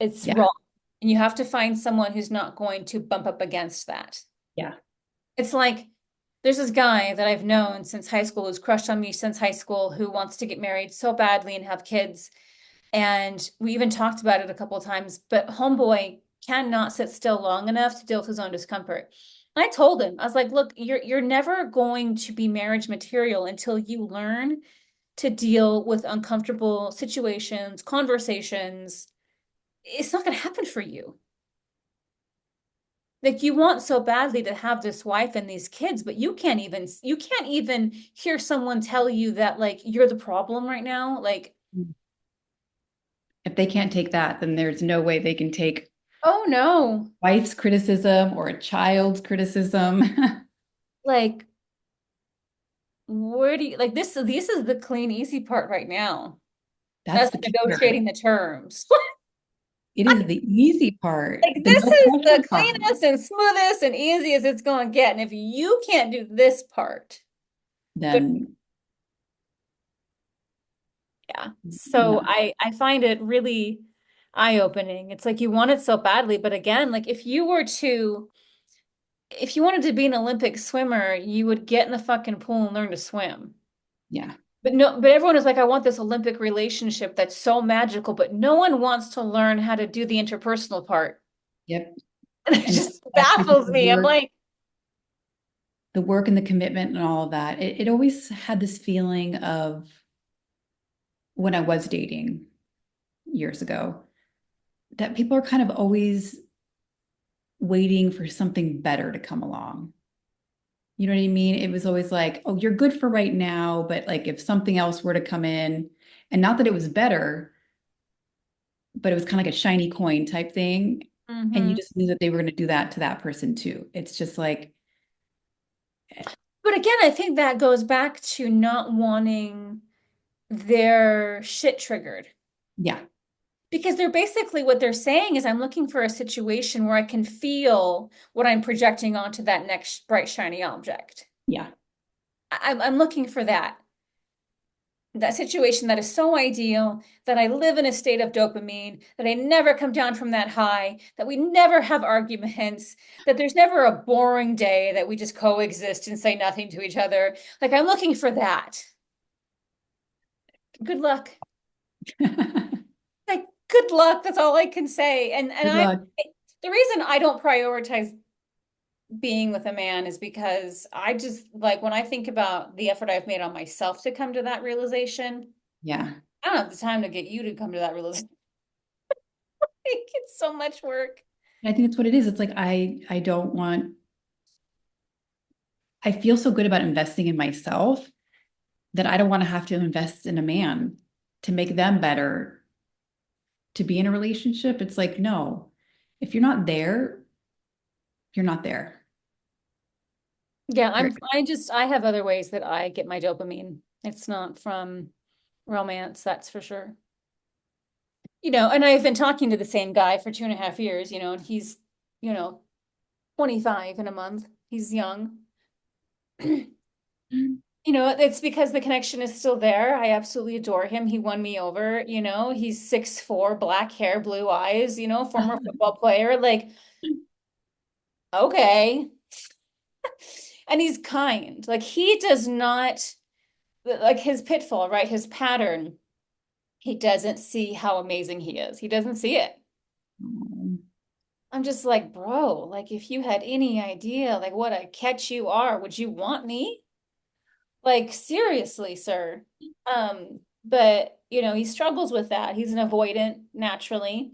Speaker 1: it's
Speaker 2: Yeah.
Speaker 1: wrong. And you have to find someone who's not going to bump up against that.
Speaker 2: Yeah.
Speaker 1: It's like there's this guy that I've known since high school who's crushed on me since high school who wants to get married so badly and have kids. And we even talked about it a couple of times, but homeboy cannot sit still long enough to deal with his own discomfort. And I told him, I was like, look, you're never going to be marriage material until you learn to deal with uncomfortable situations, conversations. It's not going to happen for you. Like you want so badly to have this wife and these kids, but you can't even hear someone tell you that like you're the problem right now. Like,
Speaker 2: If they can't take that, then there's no way they can take
Speaker 1: oh no.
Speaker 2: wife's criticism or a child's criticism.
Speaker 1: Like where do you like this is the clean easy part right now.
Speaker 2: That's
Speaker 1: That's
Speaker 2: the kicker.
Speaker 1: negotiating the terms.
Speaker 2: It is the easy part,
Speaker 1: Like
Speaker 2: the
Speaker 1: this
Speaker 2: no
Speaker 1: is
Speaker 2: pressure
Speaker 1: the
Speaker 2: part.
Speaker 1: cleanest and smoothest and easiest it's going to get. And if you can't do this part, good.
Speaker 2: Then
Speaker 1: Yeah. So
Speaker 2: no.
Speaker 1: I find it really eye-opening. It's like you want it so badly, but again, like if you wanted to be an Olympic swimmer, you would get in the fucking pool and learn to swim.
Speaker 2: Yeah.
Speaker 1: But no, but everyone is like, I want this Olympic relationship that's so magical, but no one wants to learn how to do the interpersonal part.
Speaker 2: Yep.
Speaker 1: And it
Speaker 2: And
Speaker 1: just
Speaker 2: especially
Speaker 1: baffles me. I'm like,
Speaker 2: the work and the commitment and all of that. It always had this feeling of when I was dating years ago that people are kind of always waiting for something better to come along. You know what I mean? It was always like, oh, you're good for right now, but like if something else were to come in, and not that it was better, but it was kind of like a shiny coin type thing. And you
Speaker 1: mhm.
Speaker 2: just knew that they were going to do that to that person too. It's just like,
Speaker 1: But again, I think that goes back to not wanting their shit triggered.
Speaker 2: yeah,
Speaker 1: Because they're basically what they're saying is I'm looking for a situation where I can feel what I'm projecting onto that next bright, shiny object.
Speaker 2: yeah,
Speaker 1: I'm looking for that situation that is so ideal, that I live in a state of dopamine, that I never come down from that high, that we never have arguments, that there's never a boring day, that we just coexist and say nothing to each other. Like I'm looking for that. Good luck.
Speaker 2: good
Speaker 1: Like good luck. That's all I can say. And I
Speaker 2: luck.
Speaker 1: the reason I don't prioritize being with a man is because I just like when I think about the effort I've made on myself to come to that realization,
Speaker 2: Yeah.
Speaker 1: I don't have the time to get you to come to that realization. It's so much work.
Speaker 2: I think that's what it is. It's like I don't want I feel so good about investing in myself that I don't want to have to invest in a man to make them better to be in a relationship. It's like, no. If you're not there, you're not there.
Speaker 1: Yeah,
Speaker 2: Period.
Speaker 1: I have other ways that I get my dopamine. It's not from romance, that's for sure. And I've been talking to the same guy for 2.5 years, and he's, you know, 25 in a month. He's young. It's because the connection is still there. I absolutely adore him. He won me over, he's 6'4", black hair, blue eyes, former football player. Like, okay. And he's kind. Like he does not like his pitfall, right? His pattern. He doesn't see how amazing he is. He doesn't see it. I'm just like, bro, like if you had any idea like what a catch you are, would you want me? Like seriously, sir. But he struggles with that. He's an avoidant naturally.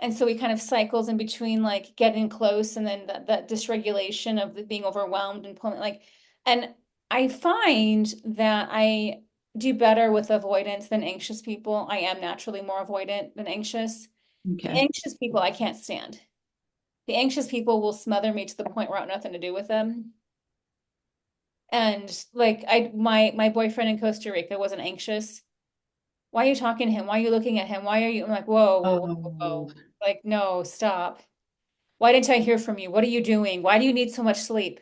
Speaker 1: And so he kind of cycles in between like getting close and then that dysregulation of being overwhelmed and pulling and I find that I do better with avoidance than anxious people. I am naturally more avoidant than anxious. The
Speaker 2: Okay.
Speaker 1: anxious people I can't stand. The anxious people will smother me to the point where I want nothing to do with them. And like my boyfriend in Costa Rica wasn't anxious. Why are you talking to him? Why are you looking at him? Why are you? I'm like, whoa, whoa, whoa, whoa,
Speaker 2: Oh,
Speaker 1: whoa. Like, no, stop. Why didn't I hear from you? What are you doing? Why do you need so much sleep?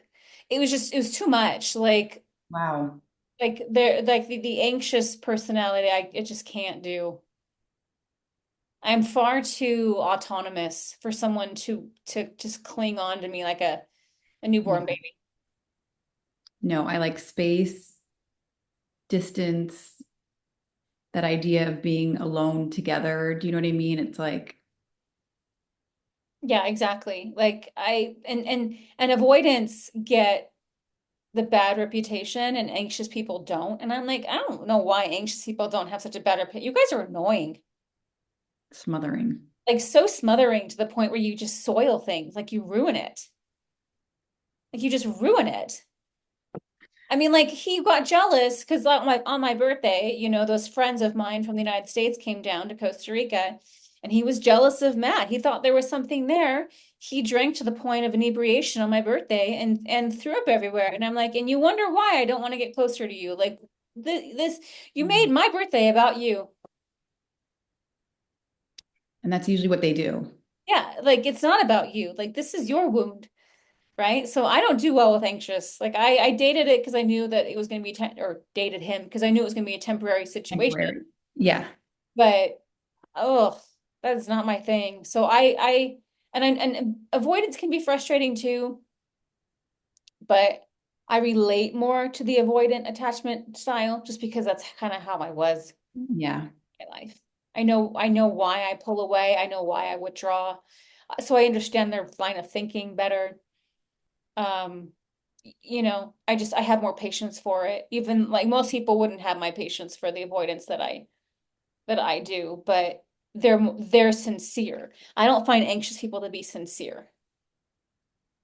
Speaker 1: It was too much.
Speaker 2: wow.
Speaker 1: Like the anxious personality, it just can't do. I'm far too autonomous for someone to just cling on to me like a newborn
Speaker 2: Yeah.
Speaker 1: baby.
Speaker 2: No, I like space, distance, that idea of being alone together. Do you know what I mean? It's like,
Speaker 1: Yeah, exactly. Like and avoidance get the bad reputation and anxious people don't. And I'm like, I don't know why anxious people don't have such a bad reputation. You guys are annoying.
Speaker 2: smothering.
Speaker 1: Like so smothering to the point where you just soil things, like you ruin it. Like you just ruin it. I mean, like he got jealous because on my birthday, those friends of mine from the United States came down to Costa Rica, and he was jealous of Matt. He thought there was something there. He drank to the point of inebriation on my birthday and threw up everywhere. And I'm like, and you wonder why I don't want to get closer to you. Like this, you made
Speaker 2: Mm.
Speaker 1: my birthday about you.
Speaker 2: And that's usually what they do.
Speaker 1: Yeah, like it's not about you. Like this is your wound. Right? So I don't do well with anxious. Like I dated it because I knew that it was going to be or dated him because I knew it was going to be a temporary situation.
Speaker 2: Temporary. Yeah.
Speaker 1: But oh, that's not my thing. So and avoidance can be frustrating too, but I relate more to the avoidant attachment style just because that's kind of how I was
Speaker 2: Yeah.
Speaker 1: in life. I know why I pull away. I know why I withdraw. So I understand their line of thinking better. um I have more patience for it. Even like most people wouldn't have my patience for the avoidance that I do, but they're sincere. I don't find anxious people to be sincere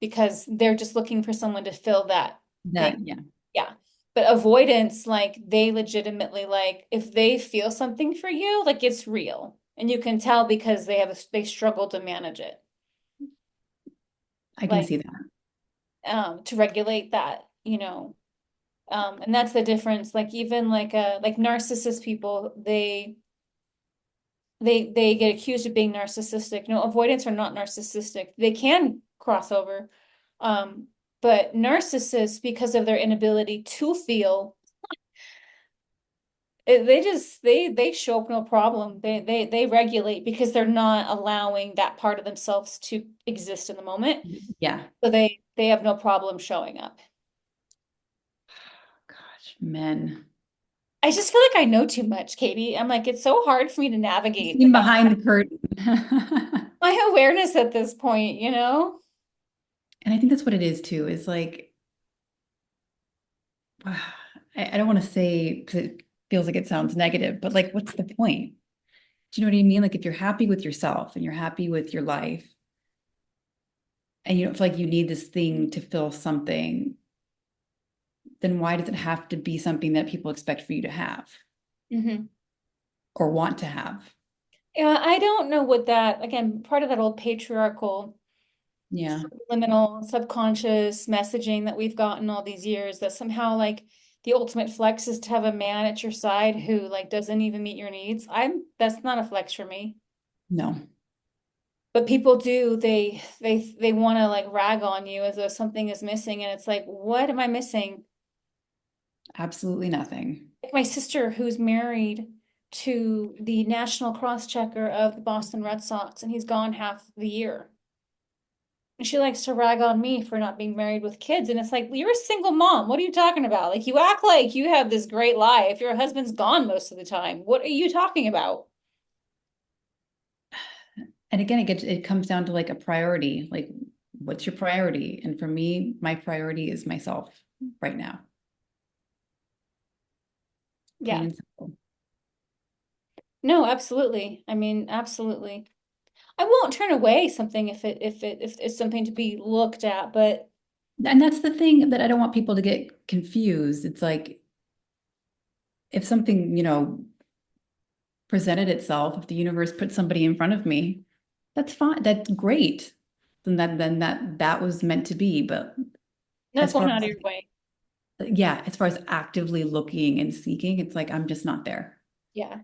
Speaker 1: because they're just looking for someone to fill that thing.
Speaker 2: That, yeah.
Speaker 1: Yeah. But avoidance, like they legitimately like if they feel something for you, like it's real. And you can tell because they struggle to manage it.
Speaker 2: I can
Speaker 1: Like
Speaker 2: see that.
Speaker 1: to regulate that. And that's the difference. Like even like narcissist people, they get accused of being narcissistic. No, avoidants are not narcissistic. They can cross over. Um, but narcissists, because of their inability to feel, they show up no problem. They regulate because they're not allowing that part of themselves to exist in the moment.
Speaker 2: Yeah.
Speaker 1: So they have no problem showing up.
Speaker 2: Gosh, men.
Speaker 1: I just feel like I know too much, Katie. I'm like, it's so hard for me to navigate
Speaker 2: Seen behind the curtain.
Speaker 1: my awareness at this point?
Speaker 2: And I think that's what it is too, is like, I don't want to say because it feels like it sounds negative, but like, what's the point? Do you know what I mean? Like, if you're happy with yourself and you're happy with your life and you don't feel like you need this thing to fill something, then why does it have to be something that people expect for you to have
Speaker 1: Hmm.
Speaker 2: or want to have?
Speaker 1: Yeah, I don't know what that, again, part of that old patriarchal,
Speaker 2: Yeah,
Speaker 1: subliminal, subconscious messaging that we've gotten all these years that somehow like the ultimate flex is to have a man at your side who like doesn't even meet your needs. That's not a flex for me.
Speaker 2: no,
Speaker 1: But people do, they want to like rag on you as though something is missing, and it's like, what am I missing?
Speaker 2: absolutely nothing.
Speaker 1: Like my sister who's married to the national cross-checker of the Boston Red Sox, and he's gone half the year. And she likes to rag on me for not being married with kids. And it's like, you're a single mom. What are you talking about? Like, you act like you have this great life. Your husband's gone most of the time. What are you talking about?
Speaker 2: And again, it comes down to like a priority. Like, what's your priority? And for me, my priority is myself right now, plain
Speaker 1: Yeah.
Speaker 2: and simple.
Speaker 1: No, absolutely. I mean, absolutely. I won't turn away something if it's something to be looked at, but
Speaker 2: And that's the thing that I don't want people to get confused. It's like if something, presented itself, if the universe put somebody in front of me, that's fine. That's great. Then that was meant to be. But
Speaker 1: not
Speaker 2: as
Speaker 1: going
Speaker 2: far
Speaker 1: out of
Speaker 2: as
Speaker 1: your way.
Speaker 2: yeah, as far as actively looking and seeking, it's like I'm just not there.
Speaker 1: Yeah.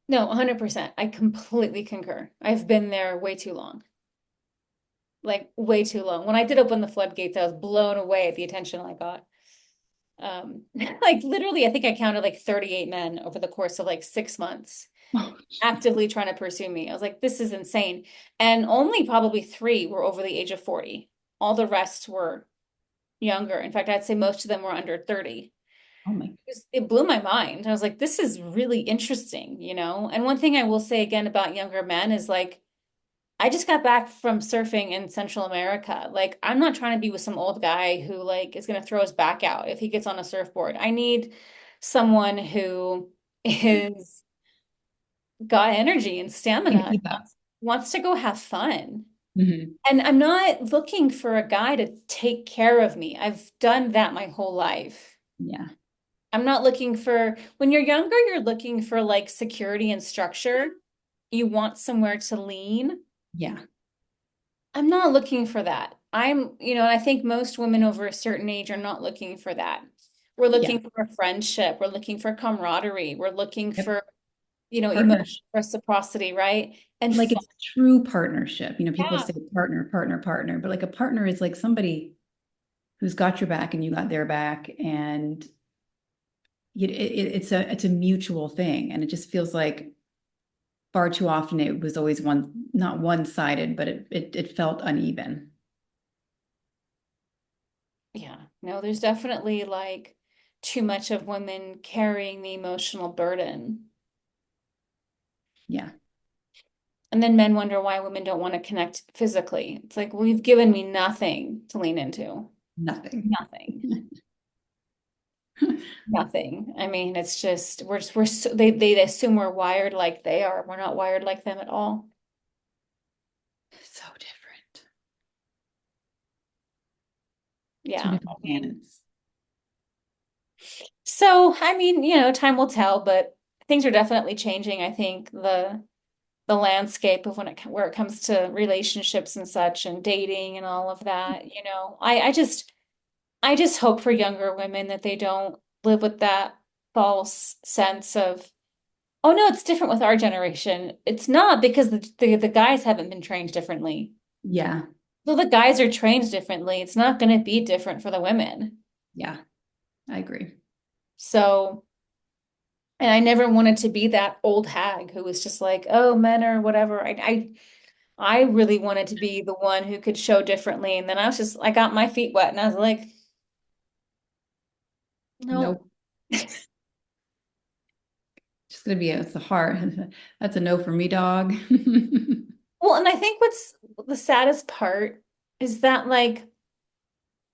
Speaker 1: No, 100%. I completely concur. I've been there way too long. Like way too long. When I did open the floodgates, I was blown away at the attention I got. Like literally, I think I counted like 38 men over the course of like 6 months
Speaker 2: Oh,
Speaker 1: actively trying to pursue me. I was like, this is insane. And only probably three were over the age of 40. All the rest were younger. In fact, I'd say most of them were under 30.
Speaker 2: oh my,
Speaker 1: It blew my mind. I was like, this is really interesting, you know? And one thing I will say again about younger men is like, I just got back from surfing in Central America. Like, I'm not trying to be with some old guy who like is gonna throw his back out if he gets on a surfboard. I need someone who is got energy and
Speaker 2: can
Speaker 1: stamina,
Speaker 2: keep up.
Speaker 1: wants to go have fun.
Speaker 2: Hmm.
Speaker 1: And I'm not looking for a guy to take care of me. I've done that my whole life.
Speaker 2: Yeah,
Speaker 1: I'm not looking for, when you're younger, you're looking for like security and structure. You want somewhere to lean.
Speaker 2: yeah,
Speaker 1: I'm not looking for that. And I think most women over a certain age are not looking for that. We're
Speaker 2: yeah.
Speaker 1: looking for a friendship. We're looking for camaraderie. We're looking
Speaker 2: Yep.
Speaker 1: for,
Speaker 2: Partnership.
Speaker 1: emotional reciprocity, right? And
Speaker 2: Like
Speaker 1: fun.
Speaker 2: it's true partnership. People
Speaker 1: Yeah.
Speaker 2: say partner, partner, partner, but like a partner is like somebody who's got your back and you got their back, and it's a mutual thing, and it just feels like far too often it was always not one-sided, but it felt uneven.
Speaker 1: Yeah. No, there's definitely like too much of women carrying the emotional burden.
Speaker 2: Yeah,
Speaker 1: And then men wonder why women don't want to connect physically. It's like, well, you've given me nothing to lean into.
Speaker 2: nothing.
Speaker 1: Nothing. Nothing. I mean, it's just we're so, they assume we're wired like they are. We're not wired like them at all.
Speaker 2: So different. Two
Speaker 1: Yeah. I
Speaker 2: different
Speaker 1: mean,
Speaker 2: planets.
Speaker 1: so I mean, time will tell, but things are definitely changing. I think the landscape of where it comes to relationships and such and dating and all of that, I just hope for younger women that they don't live with that false sense of, oh no, it's different with our generation. It's not because the guys haven't been trained differently.
Speaker 2: Yeah,
Speaker 1: So the guys are trained differently. It's not going to be different for the women.
Speaker 2: yeah, I agree.
Speaker 1: So, and I never wanted to be that old hag who was just like, oh, men or whatever. I really wanted to be the one who could show differently. And then I got my feet wet and I was like, no.
Speaker 2: Nope. Just gonna be it's a hard. That's a no for me, dog.
Speaker 1: Well, and I think what's the saddest part is that like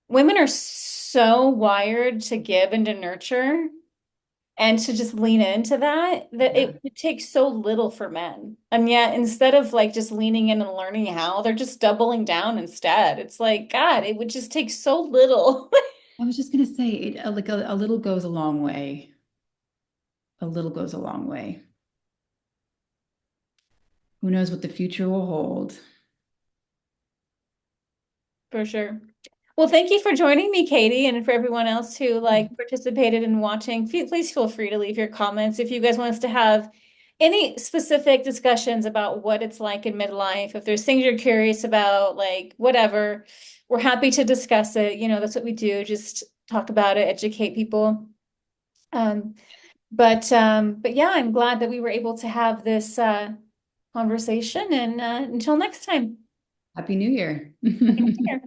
Speaker 1: women are so wired to give and to nurture and to just lean into that
Speaker 2: Yeah.
Speaker 1: it would take so little for men. And yet instead of like just leaning in and learning how, they're just doubling down instead. It's like, God, it would just take so little.
Speaker 2: I was just gonna say it like a little goes a long way. A little goes a long way. Who knows what the future will hold?
Speaker 1: For sure. Well, thank you for joining me, Katie, and for everyone else who participated in watching. Please feel free to leave your comments if you guys want us to have any specific discussions about what it's like in midlife. If there's things you're curious about, like whatever, we're happy to discuss it. That's what we do, just talk about it, educate people. Um, but yeah, I'm glad that we were able to have this conversation, and until next time.
Speaker 2: Happy New Year.
Speaker 1: Happy New Year.